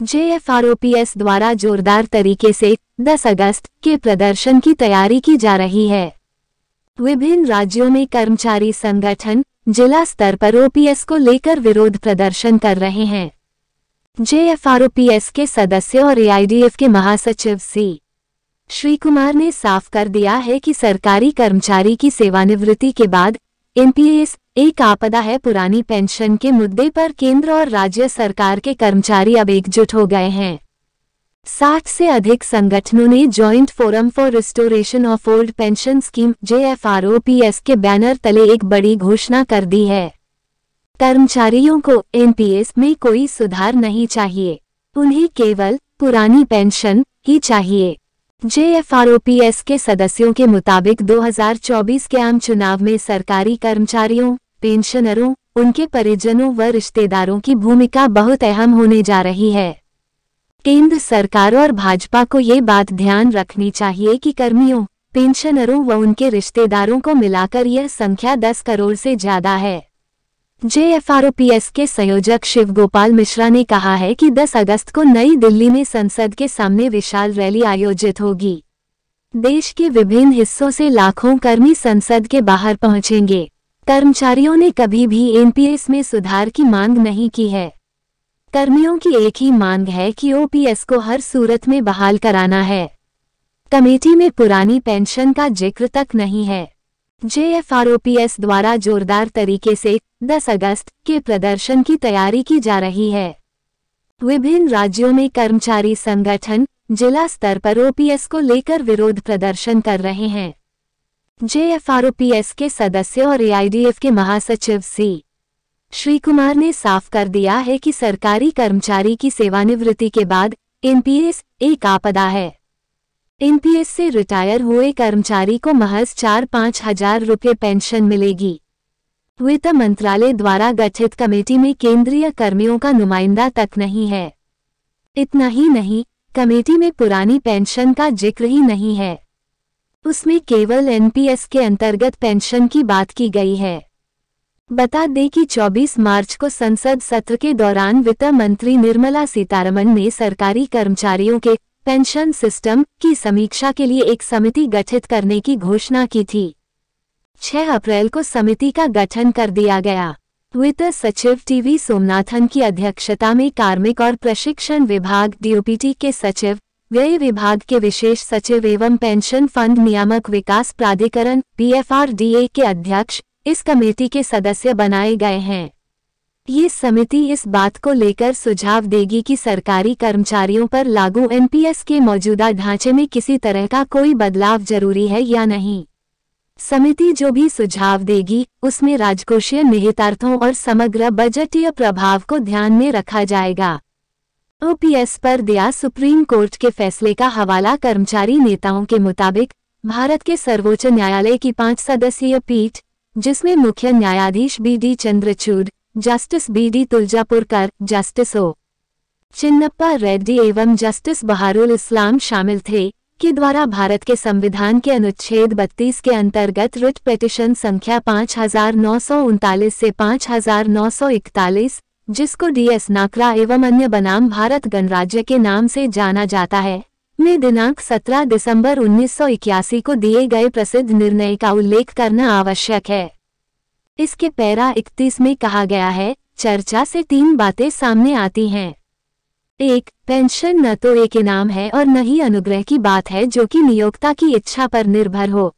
जेएफआरओपीएस द्वारा जोरदार तरीके से 10 अगस्त के प्रदर्शन की तैयारी की जा रही है। विभिन्न राज्यों में कर्मचारी संगठन जिला स्तर पर ओपीएस को लेकर विरोध प्रदर्शन कर रहे हैं। जेएफआरओपीएस के सदस्य और एआईडीएफ के महासचिव सी. श्रीकुमार ने साफ कर दिया है कि सरकारी कर्मचारी की सेवानिवृत्ति के बाद एनपीएस एक आपदा है। पुरानी पेंशन के मुद्दे पर केंद्र और राज्य सरकार के कर्मचारी अब एकजुट हो गए हैं। 60 से अधिक संगठनों ने joint forum for restoration of old pension scheme JFROPS के बैनर तले एक बड़ी घोषणा कर दी है। कर्मचारियों को एनपीएस में कोई सुधार नहीं चाहिए, उन्हें केवल पुरानी पेंशन ही चाहिए। जेएफआरओपीएस के सदस्यों के मुताबिक 2024 के आम चुनाव में सरकारी कर्मचारियों, पेंशनरों, उनके परिजनों व रिश्तेदारों की भूमिका बहुत अहम होने जा रही है। केंद्र सरकार और भाजपा को ये बात ध्यान रखनी चाहिए कि कर्मियों, पेंशनरों व उनके रिश्तेदारों को मिलाकर यह संख्या 10 करोड़ से ज्यादा है। जेएफआरओपीएस के संयोजक शिव गोपाल मिश्रा ने कहा है कि 10 अगस्त को नई दिल्ली में संसद के सामने विशाल रैली आयोजित होगी। देश के विभिन्न हिस्सों से लाखों कर्मी संसद के बाहर पहुंचेंगे। कर्मचारियों ने कभी भी एनपीएस में सुधार की मांग नहीं की है। कर्मियों की एक ही मांग है कि ओपीएस को हर सूरत में बहाल कराना है। कमेटी में पुरानी पेंशन का जिक्र तक नहीं है। जेएफआरओपीएस द्वारा जोरदार तरीके से 10 अगस्त के प्रदर्शन की तैयारी की जा रही है। विभिन्न राज्यों में कर्मचारी संगठन जिला स्तर पर ओपीएस को लेकर विरोध प्रदर्शन कर रहे हैं। जेएफआरओपीएस के सदस्य और एआईडीएफ के महासचिव सी. श्रीकुमार ने साफ कर दिया है कि सरकारी कर्मचारी की सेवानिवृत्ति के बाद एनपीएस एक आपदा है। एनपीएस से रिटायर हुए कर्मचारी को महज 4-5 हजार रुपये पेंशन मिलेगी। वित्त मंत्रालय द्वारा गठित कमेटी में केंद्रीय कर्मियों का नुमाइंदा तक नहीं है। इतना ही नहीं, कमेटी में पुरानी पेंशन का जिक्र ही नहीं है। उसमें केवल एनपीएस के अंतर्गत पेंशन की बात की गई है। बता दें कि 24 मार्च को संसद सत्र के दौरान वित्त मंत्री निर्मला सीतारमण ने सरकारी कर्मचारियों के पेंशन सिस्टम की समीक्षा के लिए एक समिति गठित करने की घोषणा की थी। 6 अप्रैल को समिति का गठन कर दिया गया। वित्त सचिव टीवी सोमनाथन की अध्यक्षता में कार्मिक और प्रशिक्षण विभाग डीओपीटी के सचिव, व्यय विभाग के विशेष सचिव एवं पेंशन फंड नियामक विकास प्राधिकरण पीएफआरडीए के अध्यक्ष इस कमेटी के सदस्य बनाए गए हैं। ये समिति इस बात को लेकर सुझाव देगी कि सरकारी कर्मचारियों पर लागू एनपीएस के मौजूदा ढांचे में किसी तरह का कोई बदलाव जरूरी है या नहीं। समिति जो भी सुझाव देगी उसमें राजकोषीय निहितार्थों और समग्र बजटीय प्रभाव को ध्यान में रखा जाएगा। ओपीएस पर दिया सुप्रीम कोर्ट के फैसले का हवाला। कर्मचारी नेताओं के मुताबिक भारत के सर्वोच्च न्यायालय की 5 सदस्यीय पीठ, जिसमें मुख्य न्यायाधीश B D. Chandrachud, justice B D. Tuljapurkar, justice O. Chinnappa Reddy एवं जस्टिस बहारुल इस्लाम शामिल थे, के द्वारा भारत के संविधान के अनुच्छेद 32 के अंतर्गत रिट पिटीशन संख्या 5939 से 5941, जिसको डीएस नाकरा एवं अन्य बनाम भारत गणराज्य के नाम से जाना जाता है, में दिनांक 17 दिसंबर 1981 को दिए गए प्रसिद्ध निर्णय का उल्लेख करना आवश्यक है। इसके पैरा 31 में कहा गया है, चर्चा से 3 बातें सामने आती हैं। 1. पेंशन न तो एक इनाम है और न ही अनुग्रह की बात है जो कि नियोक्ता की इच्छा पर निर्भर हो।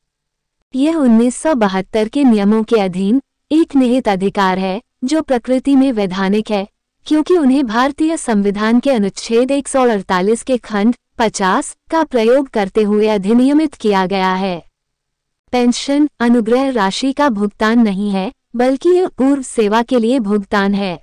यह 1972 के नियमों के अधीन एक निहित अधिकार है जो प्रकृति में वैधानिक है, क्योंकि उन्हें भारतीय संविधान के अनुच्छेद 148 के खंड 50 का प्रयोग करते हुए अधिनियमित किया गया है। पेंशन अनुग्रह राशि का भुगतान नहीं है, बल्कि यह पूर्व सेवा के लिए भुगतान है।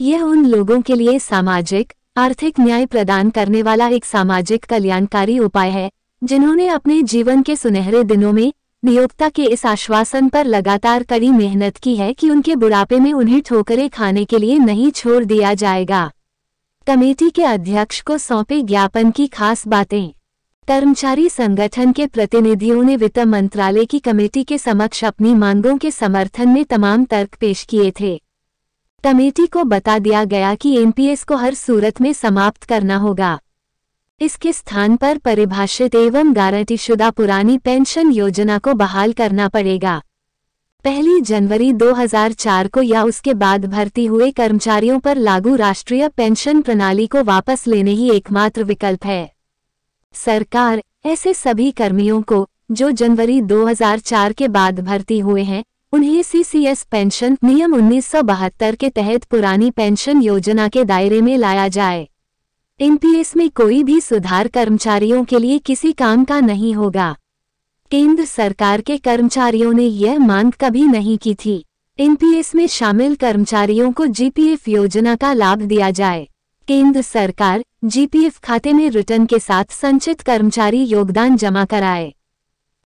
यह उन लोगों के लिए सामाजिक आर्थिक न्याय प्रदान करने वाला एक सामाजिक कल्याणकारी उपाय है, जिन्होंने अपने जीवन के सुनहरे दिनों में नियोक्ता के इस आश्वासन पर लगातार कड़ी मेहनत की है कि उनके बुढ़ापे में उन्हें ठोकरें खाने के लिए नहीं छोड़ दिया जाएगा। कमेटी के अध्यक्ष को सौंपे ज्ञापन की खास बातें। कर्मचारी संगठन के प्रतिनिधियों ने वित्त मंत्रालय की कमेटी के समक्ष अपनी मांगों के समर्थन में तमाम तर्क पेश किए थे। कमेटी को बता दिया गया कि एनपीएस को हर सूरत में समाप्त करना होगा। इसके स्थान पर परिभाषित एवं गारंटीशुदा पुरानी पेंशन योजना को बहाल करना पड़ेगा। 1 जनवरी 2004 को या उसके बाद भर्ती हुए कर्मचारियों पर लागू राष्ट्रीय पेंशन प्रणाली को वापस लेने ही एकमात्र विकल्प है। सरकार ऐसे सभी कर्मियों को जो जनवरी 2004 के बाद भर्ती हुए हैं, उन्हें सीसीएस पेंशन नियम 1972 के तहत पुरानी पेंशन योजना के दायरे में लाया जाए। एनपीएस में कोई भी सुधार कर्मचारियों के लिए किसी काम का नहीं होगा। केंद्र सरकार के कर्मचारियों ने यह मांग कभी नहीं की थी। एनपीएस में शामिल कर्मचारियों को जीपीएफ योजना का लाभ दिया जाए। केंद्र सरकार जीपीएफ खाते में रिटर्न के साथ संचित कर्मचारी योगदान जमा कराए।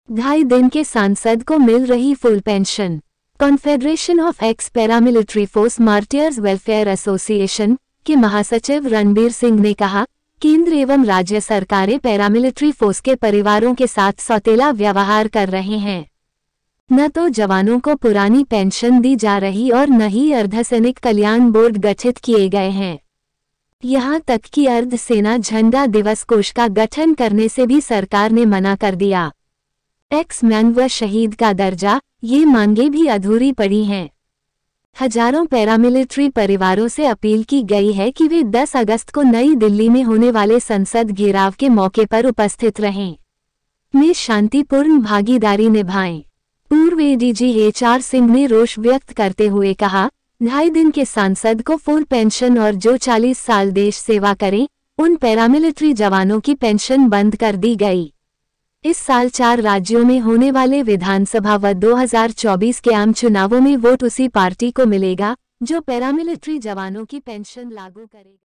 2.5 दिन के सांसद को मिल रही full pension. Confederation of x paramilitary force martyrs welfare association के महासचिव रणबीर सिंह ने कहा, केंद्र एवं राज्य सरकारें पैरामिलिट्री फोर्स के परिवारों के साथ सौतेला व्यवहार कर रहे हैं। न तो जवानों को पुरानी पेंशन दी जा रही और न ही अर्धसैनिक कल्याण बोर्ड गठित किए गए हैं। यहां तक कि अर्धसेना झंडा दिवस कोष का गठन करने से भी सरकार ने मना कर दिया। एक्स मैन व शहीद का दर्जा, ये मांगे भी अधूरी पड़ी हैं। हजारों पैरामिलिट्री परिवारों से अपील की गई है कि वे 10 अगस्त को नई दिल्ली में होने वाले संसद घेराव के मौके पर उपस्थित रहें, में शांतिपूर्ण भागीदारी निभाएं। पूर्व एडीजी एचआर सिंह ने रोष व्यक्त करते हुए कहा, 2.5 दिन के सांसद को फुल पेंशन और जो 40 साल देश सेवा करें, उन पैरामिलिट्री जवानों की पेंशन बंद कर दी गई। इस साल 4 राज्यों में होने वाले विधानसभा व 2024 के आम चुनावों में वोट उसी पार्टी को मिलेगा जो पैरामिलिट्री जवानों की पेंशन लागू करेगा।